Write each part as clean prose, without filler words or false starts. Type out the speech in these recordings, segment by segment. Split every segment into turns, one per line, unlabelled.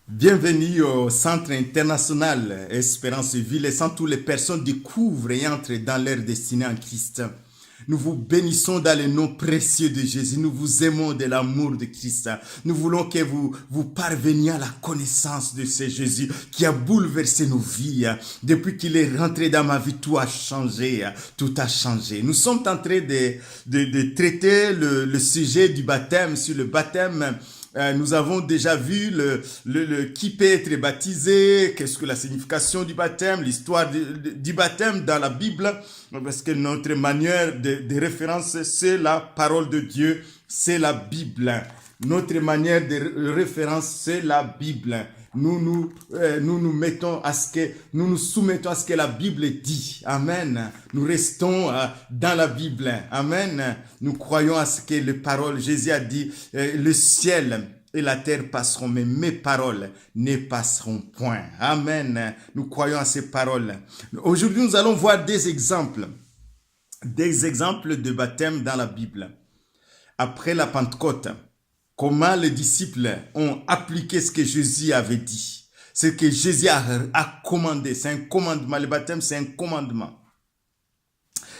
Bienvenue au Centre international Espérance Vie, laissant toutes les personnes découvrent et entrent dans leur destinée en Christ. Nous vous bénissons dans le nom précieux de Jésus. Nous vous aimons de l'amour de Christ. Nous voulons que vous parveniez à la connaissance de ce Jésus qui a bouleversé nos vies. Depuis qu'il est rentré dans ma vie, tout a changé. Tout a changé. Nous sommes en train de traiter le sujet du baptême, sur le baptême. Nous avons déjà vu qui peut être baptisé, qu'est-ce que la signification du baptême, l'histoire du baptême dans la Bible, parce que notre manière de référence, c'est la parole de Dieu, c'est la Bible. Notre manière de référence, c'est la Bible. Nous nous soumettons à ce que la Bible dit. Amen. Nous restons dans la Bible. Amen. Nous croyons à ce que les paroles, Jésus a dit, le ciel et la terre passeront, mais mes paroles ne passeront point. Amen. Nous croyons à ces paroles. Aujourd'hui, nous allons voir des exemples de baptême dans la Bible. Après la Pentecôte, comment les disciples ont appliqué ce que Jésus avait dit. Ce que Jésus a commandé. C'est un commandement. Le baptême, c'est un commandement.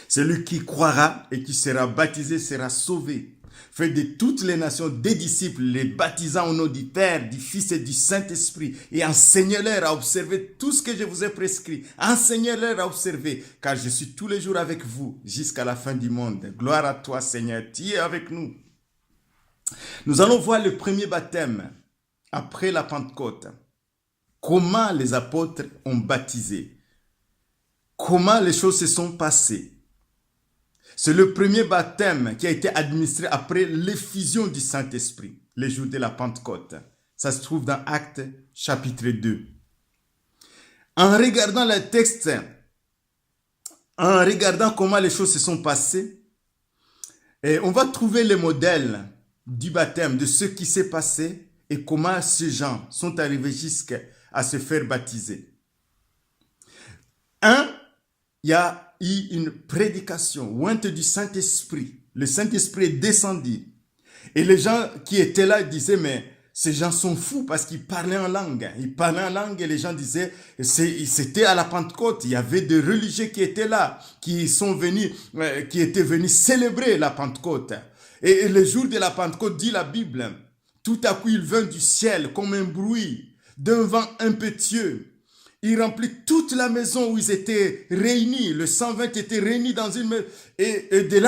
Celui qui croira et qui sera baptisé sera sauvé. Faites de toutes les nations des disciples, les baptisant au nom du Père, du Fils et du Saint-Esprit, et enseignez-leur à observer tout ce que je vous ai prescrit. Enseignez-leur à observer, car je suis tous les jours avec vous jusqu'à la fin du monde. Gloire à toi, Seigneur, tu es avec nous. Nous allons voir le premier baptême après la Pentecôte. Comment les apôtres ont baptisé. Comment les choses se sont passées. C'est le premier baptême qui a été administré après l'effusion du Saint-Esprit, le jour de la Pentecôte. Ça se trouve dans Actes chapitre 2. En regardant le texte, en regardant comment les choses se sont passées, et on va trouver le modèle du baptême, de ce qui s'est passé et comment ces gens sont arrivés jusqu'à se faire baptiser. Il y a eu une prédication, ointe du Saint-Esprit. Le Saint-Esprit est descendu. Et les gens qui étaient là disaient, mais ces gens sont fous parce qu'ils parlaient en langue. Ils parlaient en langue et les gens disaient, c'était à la Pentecôte. Il y avait des religieux qui étaient là, qui étaient venus célébrer la Pentecôte. Et le jour de la Pentecôte, dit la Bible, tout à coup il vint du ciel comme un bruit d'un vent impétueux. Il remplit toute la maison où ils étaient réunis. Les 120 étaient réunis dans une maison. Et des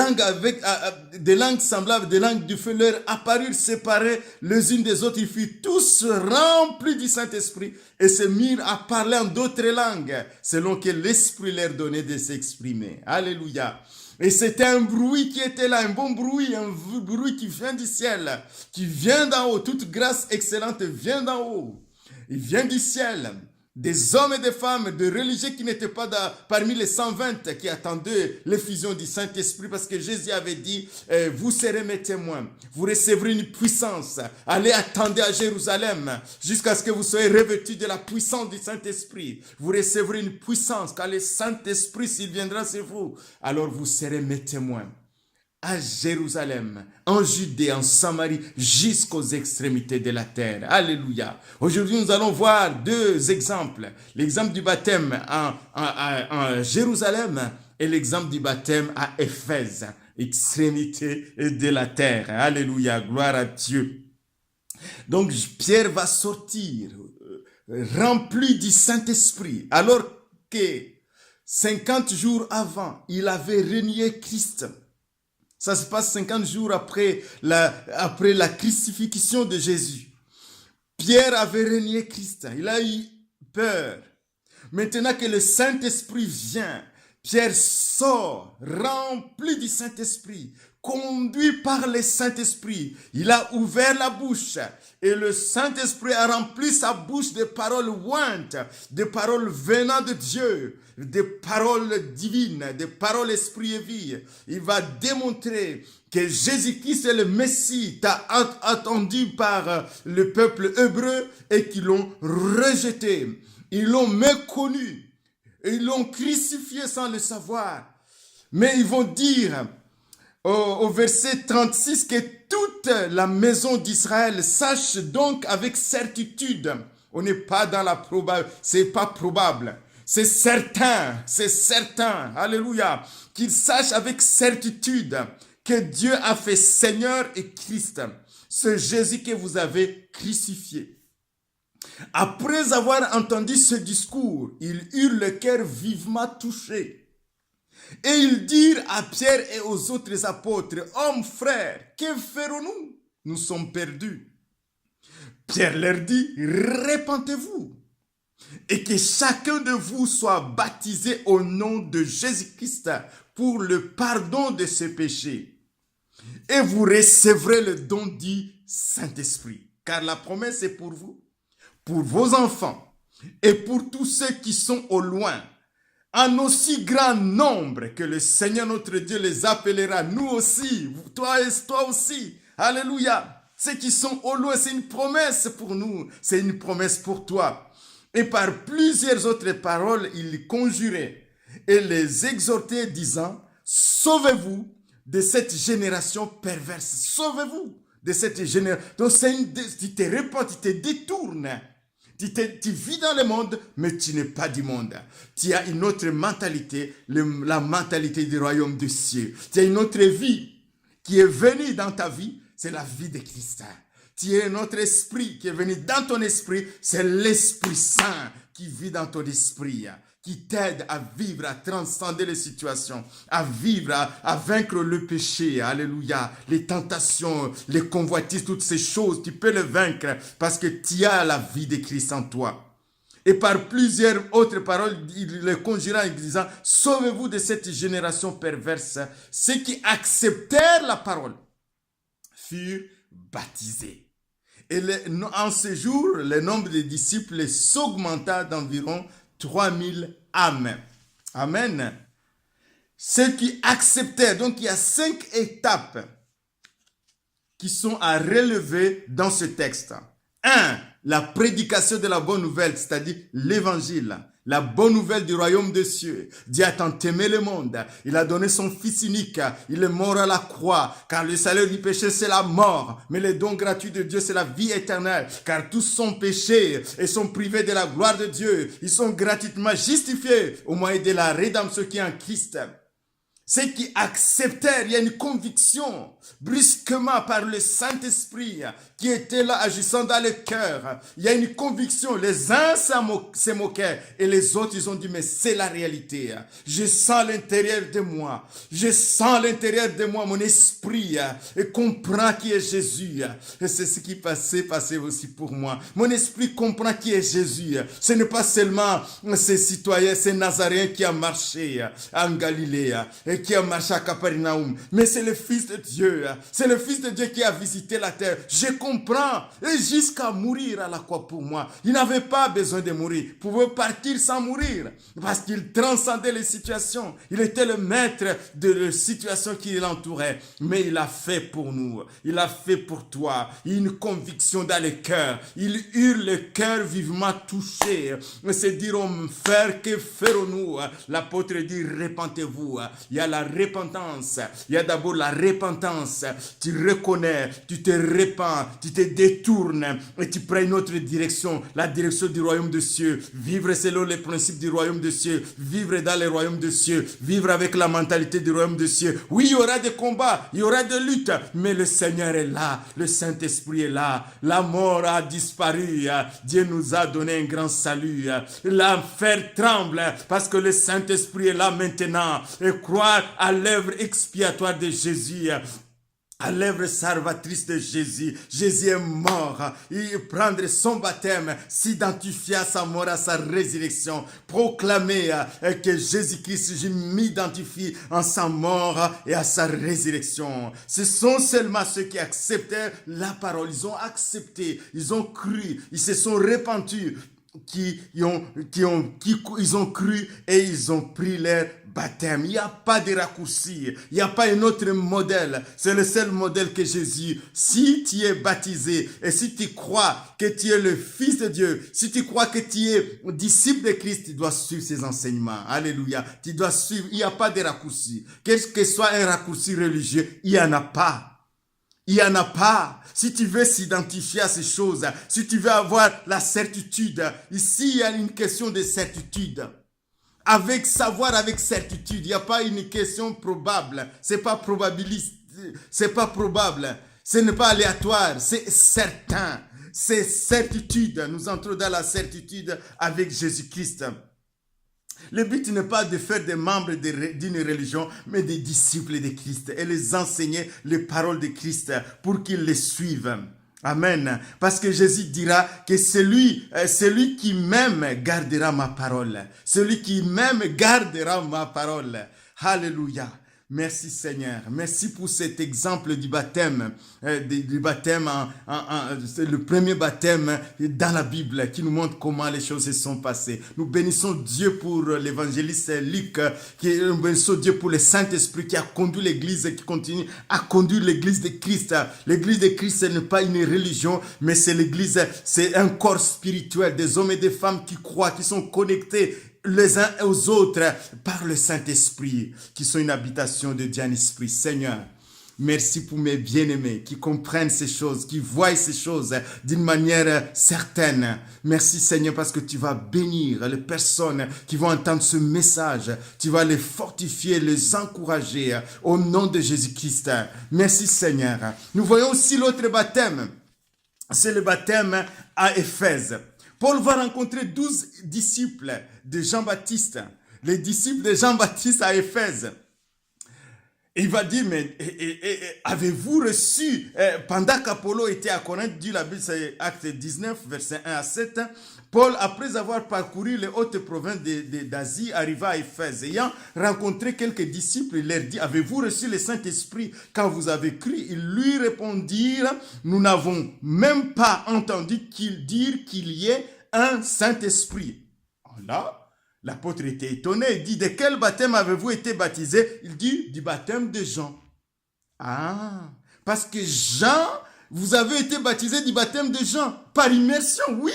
langues semblables, des langues du feu leur apparurent séparées les unes des autres. Ils furent tous remplis du Saint-Esprit et se mirent à parler en d'autres langues, selon que l'Esprit leur donnait de s'exprimer. Alléluia. Et c'était un bruit qui était là, un bon bruit, un bruit qui vient du ciel, qui vient d'en haut. Toute grâce excellente vient d'en haut. Il vient du ciel. Des hommes et des femmes, de religieux qui n'étaient pas parmi les 120 qui attendaient l'effusion du Saint-Esprit parce que Jésus avait dit, vous serez mes témoins, vous recevrez une puissance, allez attendre à Jérusalem jusqu'à ce que vous soyez revêtus de la puissance du Saint-Esprit. Vous recevrez une puissance, car le Saint-Esprit s'il viendra sur vous, alors vous serez mes témoins. À Jérusalem, en Judée, en Samarie, jusqu'aux extrémités de la terre. Alléluia. Aujourd'hui, nous allons voir deux exemples. L'exemple du baptême en Jérusalem et l'exemple du baptême à Éphèse, extrémité de la terre. Alléluia. Gloire à Dieu. Donc, Pierre va sortir rempli du Saint-Esprit, alors que 50 jours avant, il avait renié Christ. Ça se passe 50 jours après la crucifixion de Jésus. Pierre avait renié Christ. Il a eu peur. Maintenant que le Saint-Esprit vient, Pierre sort, rempli du Saint-Esprit, conduit par le Saint-Esprit. Il a ouvert la bouche et le Saint-Esprit a rempli sa bouche de paroles ointes, de paroles venant de Dieu, des paroles divines, des paroles esprit et vie. Il va démontrer que Jésus-Christ est le Messie, attendu par le peuple hébreu et qu'ils l'ont rejeté. Ils l'ont méconnu. Ils l'ont crucifié sans le savoir. Mais ils vont dire au verset 36 que toute la maison d'Israël sache donc avec certitude On n'est pas dans la probable, c'est pas probable. C'est certain, alléluia, qu'il sache avec certitude que Dieu a fait Seigneur et Christ, ce Jésus que vous avez crucifié. Après avoir entendu ce discours, ils eurent le cœur vivement touché. Et ils dirent à Pierre et aux autres apôtres, « Hommes, frères, que ferons-nous? Nous sommes perdus. » Pierre leur dit, « Répentez-vous et que chacun de vous soit baptisé au nom de Jésus-Christ pour le pardon de ses péchés. Et vous recevrez le don du Saint-Esprit. Car la promesse est pour vous, pour vos enfants et pour tous ceux qui sont au loin, en aussi grand nombre que le Seigneur notre Dieu les appellera, nous aussi, toi aussi. Alléluia. Ceux qui sont au loin, c'est une promesse pour nous, c'est une promesse pour toi. Et par plusieurs autres paroles, il conjurait et les exhortait, disant, sauvez-vous de cette génération perverse. Sauvez-vous de cette génération. Donc, tu te répands, tu te détournes. Tu vis dans le monde, mais tu n'es pas du monde. Tu as une autre mentalité, la mentalité du royaume des cieux. Tu as une autre vie qui est venue dans ta vie, c'est la vie de Christ. Tu as un autre esprit qui est venu dans ton esprit, c'est l'Esprit Saint qui vit dans ton esprit, qui t'aide à vivre, à transcender les situations, à vivre, à vaincre le péché, alléluia, les tentations, les convoitises, toutes ces choses, tu peux les vaincre parce que tu as la vie de Christ en toi. Et par plusieurs autres paroles, il les conjura en disant, sauvez-vous de cette génération perverse. Ceux qui acceptèrent la parole furent baptisés. Et en ce jour, le nombre de disciples s'augmenta d'environ 3000 âmes. Amen. Ceux qui acceptaient, donc il y a 5 étapes qui sont à relever dans ce texte. 1. La prédication de la bonne nouvelle, c'est-à-dire l'évangile. La bonne nouvelle du royaume des cieux. Dieu a tant aimé le monde. Il a donné son Fils unique. Il est mort à la croix. Car le salaire du péché, c'est la mort. Mais le don gratuit de Dieu, c'est la vie éternelle. Car tous sont péchés et sont privés de la gloire de Dieu. Ils sont gratuitement justifiés au moyen de la rédemption qui est en Christ. Ceux qui acceptèrent, il y a une conviction, brusquement par le Saint-Esprit qui était là agissant dans le cœur. Il y a une conviction, les uns se moquaient et les autres ils ont dit mais c'est la réalité. Je sens l'intérieur de moi, mon esprit et comprend qui est Jésus. Et c'est ce qui passait aussi pour moi. Mon esprit comprend qui est Jésus. Ce n'est pas seulement ces citoyens, ces Nazaréens qui ont marché en Galilée et qui a marché à Capernaum. Mais c'est le Fils de Dieu. C'est le Fils de Dieu qui a visité la terre. Je comprends. Et jusqu'à mourir à la croix pour moi. Il n'avait pas besoin de mourir. Il pouvait partir sans mourir. Parce qu'il transcendait les situations. Il était le maître de la situation qui l'entourait. Mais il a fait pour nous. Il a fait pour toi. Une conviction dans le cœur. Il eut le cœur vivement touché. C'est dire, oh frère, que ferons-nous? L'apôtre dit, répentez-vous. Il y a la repentance. Il y a d'abord la repentance. Tu reconnais, tu te répands, tu te détournes et tu prends une autre direction, la direction du royaume des cieux. Vivre selon les principes du royaume des cieux. Vivre dans le royaume des cieux. Vivre avec la mentalité du royaume des cieux. Oui, il y aura des combats, il y aura des luttes, mais le Seigneur est là. Le Saint-Esprit est là. La mort a disparu. Dieu nous a donné un grand salut. L'enfer tremble parce que le Saint-Esprit est là maintenant. Et croire à l'œuvre expiatoire de Jésus, à l'œuvre salvatrice de Jésus. Jésus est mort. Il prendrait son baptême, s'identifier à sa mort, à sa résurrection, proclamer que Jésus-Christ, je m'identifie en sa mort et à sa résurrection. Ce sont seulement ceux qui acceptaient la parole. Ils ont accepté, ils ont cru, ils se sont répandus, ils ont cru et ils ont pris leur baptême. Il n'y a pas de raccourci. Il n'y a pas un autre modèle. C'est le seul modèle que Jésus. Si tu es baptisé et si tu crois que tu es le Fils de Dieu, si tu crois que tu es disciple de Christ, tu dois suivre ses enseignements. Alléluia. Tu dois suivre. Il n'y a pas de raccourci. Quel que soit un raccourci religieux, il n'y en a pas. Il n'y en a pas. Si tu veux s'identifier à ces choses, si tu veux avoir la certitude, ici il y a une question de certitude. Avec savoir, avec certitude, il n'y a pas une question probable. C'est pas probabiliste, c'est pas probable. Ce n'est pas aléatoire, c'est certain. C'est certitude. Nous entrons dans la certitude avec Jésus-Christ. Le but n'est pas de faire des membres d'une religion, mais des disciples de Christ et les enseigner les paroles de Christ pour qu'ils les suivent. Amen. Parce que Jésus dira que celui qui m'aime gardera ma parole. Celui qui m'aime gardera ma parole. Alléluia. Merci Seigneur. Merci pour cet exemple du baptême. Le premier baptême dans la Bible qui nous montre comment les choses se sont passées. Nous bénissons Dieu pour l'évangéliste Luc. Nous bénissons Dieu pour le Saint-Esprit qui a conduit l'Église et qui continue à conduire l'Église de Christ. L'Église de Christ, ce n'est pas une religion, mais c'est l'Église, c'est un corps spirituel, des hommes et des femmes qui croient, qui sont connectés les uns aux autres par le Saint-Esprit, qui sont une habitation de Dieu en esprit. Seigneur, merci pour mes bien-aimés qui comprennent ces choses, qui voient ces choses d'une manière certaine. Merci Seigneur parce que tu vas bénir les personnes qui vont entendre ce message. Tu vas les fortifier, les encourager au nom de Jésus-Christ. Merci Seigneur. Nous voyons aussi l'autre baptême. C'est le baptême à Éphèse. Paul va rencontrer 12 disciples de Jean-Baptiste, les disciples de Jean-Baptiste à Éphèse. Et il va dire, mais avez-vous reçu, pendant qu'Apollo était à Corinthe, dit la Bible, c'est Acte 19, versets 1 à 7, Paul, après avoir parcouru les hautes provinces d'Asie, arriva à Éphèse. Ayant rencontré quelques disciples, il leur dit, avez-vous reçu le Saint-Esprit quand vous avez cru? Ils lui répondirent, nous n'avons même pas entendu dire qu'il y ait un Saint-Esprit. Là, l'apôtre était étonné, il dit, de quel baptême avez-vous été baptisé? Il dit, du baptême de Jean. Ah, parce que Jean, vous avez été baptisé du baptême de Jean, par immersion, oui.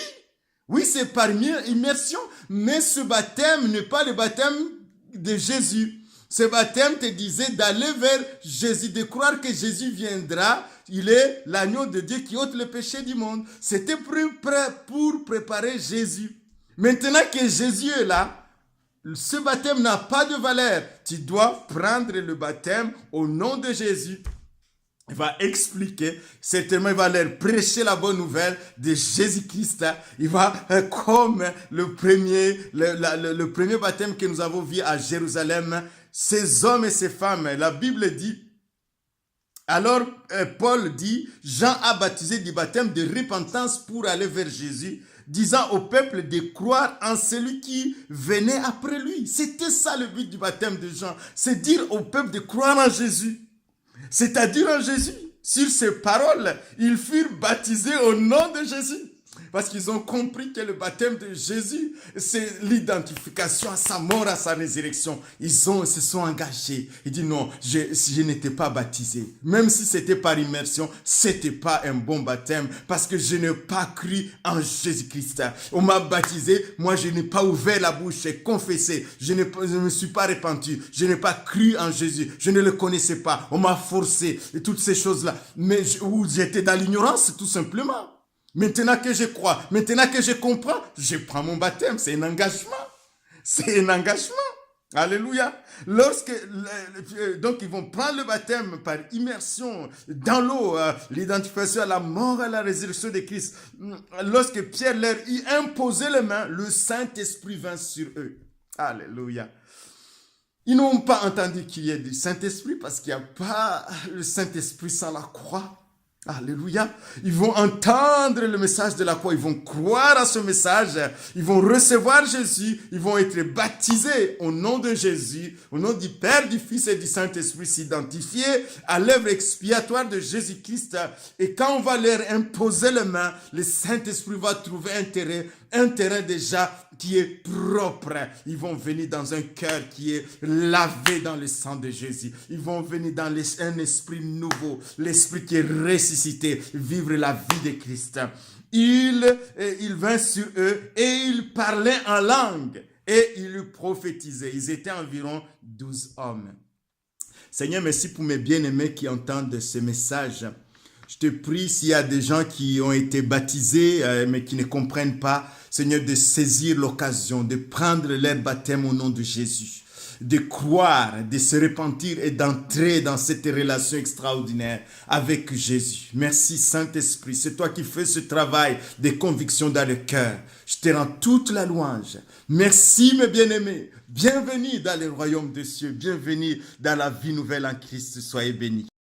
Oui, c'est par immersion, mais ce baptême n'est pas le baptême de Jésus. Ce baptême te disait d'aller vers Jésus, de croire que Jésus viendra. Il est l'agneau de Dieu qui ôte le péché du monde. C'était pour préparer Jésus. Maintenant que Jésus est là, ce baptême n'a pas de valeur. Tu dois prendre le baptême au nom de Jésus. Il va expliquer, certainement il va leur prêcher la bonne nouvelle de Jésus-Christ. Il va, comme le premier baptême que nous avons vu à Jérusalem, ces hommes et ces femmes, la Bible dit, alors Paul dit, Jean a baptisé du baptême de repentance pour aller vers Jésus, disant au peuple de croire en celui qui venait après lui. C'était ça le but du baptême de Jean, c'est dire au peuple de croire en Jésus. C'est-à-dire en Jésus. Sur ces paroles, ils furent baptisés au nom de Jésus. Parce qu'ils ont compris que le baptême de Jésus, c'est l'identification à sa mort, à sa résurrection. Ils se sont engagés. Ils disent non, je n'étais pas baptisé. Même si c'était par immersion, c'était pas un bon baptême. Parce que je n'ai pas cru en Jésus-Christ. On m'a baptisé, moi je n'ai pas ouvert la bouche et confessé. Je ne me suis pas repenti. Je n'ai pas cru en Jésus. Je ne le connaissais pas. On m'a forcé. Et toutes ces choses-là. Mais j'étais dans l'ignorance, tout simplement. Maintenant que je crois, maintenant que je comprends, je prends mon baptême. C'est un engagement. C'est un engagement. Alléluia. Donc ils vont prendre le baptême par immersion dans l'eau, l'identification à la mort, à la résurrection de Christ. Lorsque Pierre leur y imposait les mains, le Saint-Esprit vint sur eux. Alléluia. Ils n'ont pas entendu qu'il y ait du Saint-Esprit parce qu'il n'y a pas le Saint-Esprit sans la croix. Alléluia. Ils vont entendre le message de la croix. Ils vont croire à ce message. Ils vont recevoir Jésus. Ils vont être baptisés au nom de Jésus, au nom du Père, du Fils et du Saint-Esprit, s'identifier à l'œuvre expiatoire de Jésus-Christ. Et quand on va leur imposer les mains, le Saint-Esprit va trouver un terrain déjà qui est propre. Ils vont venir dans un cœur qui est lavé dans le sang de Jésus. Ils vont venir dans un esprit nouveau, l'esprit qui est ressuscité, vivre la vie de Christ. Il vint sur eux et ils parlaient en langue et ils prophétisaient. Ils étaient environ 12 hommes. Seigneur, merci pour mes bien-aimés qui entendent ce message. Je te prie s'il y a des gens qui ont été baptisés mais qui ne comprennent pas, Seigneur, de saisir l'occasion, de prendre leur baptême au nom de Jésus, de croire, de se repentir et d'entrer dans cette relation extraordinaire avec Jésus. Merci Saint-Esprit, c'est toi qui fais ce travail de conviction dans le cœur. Je te rends toute la louange. Merci mes bien-aimés. Bienvenue dans le royaume des cieux. Bienvenue dans la vie nouvelle en Christ. Soyez bénis.